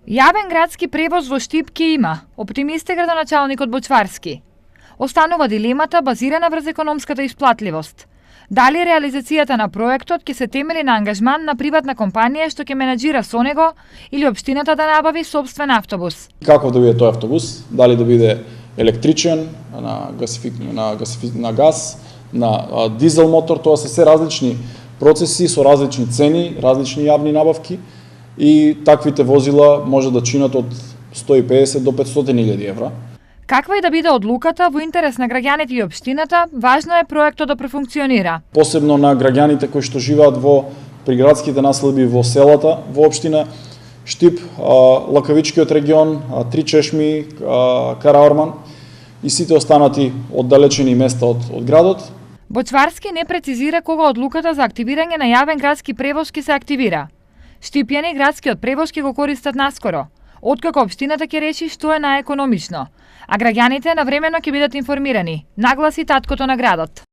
Јавен градски превоз во Штип ке има, оптимист е градоначалникот Бочварски. Останува дилемата базирана врз економската исплатливост. Дали реализацијата на проектот ќе се темели на ангажман на приватна компанија што ќе менаџира со него или општината да набави собствен автобус. Каков да биде тој автобус? Дали да биде електричен, на газ, на дизел мотор, тоа се се различни процеси со различни цени, различни јавни набавки и таквите возила може да чинат од 150 до 500.000 евра. Каква и да биде одлуката во интерес на граѓаните и општината, важно е проектот да профункционира. Посебно на граѓаните кои што живеат во приградските населби во селата, во општина Штип, Лакавичкиот регион, Три Чешми, Караорман и сите останати оддалечени места од градот. Бочварски не прецизира кога одлуката за активирање на јавен градски превоз ќе се активира. Штипјани градскиот превоз ќе го користат наскоро, откако општината ќе реши што е најекономично, а граѓаните навремено ќе бидат информирани, нагласи таткото на градот.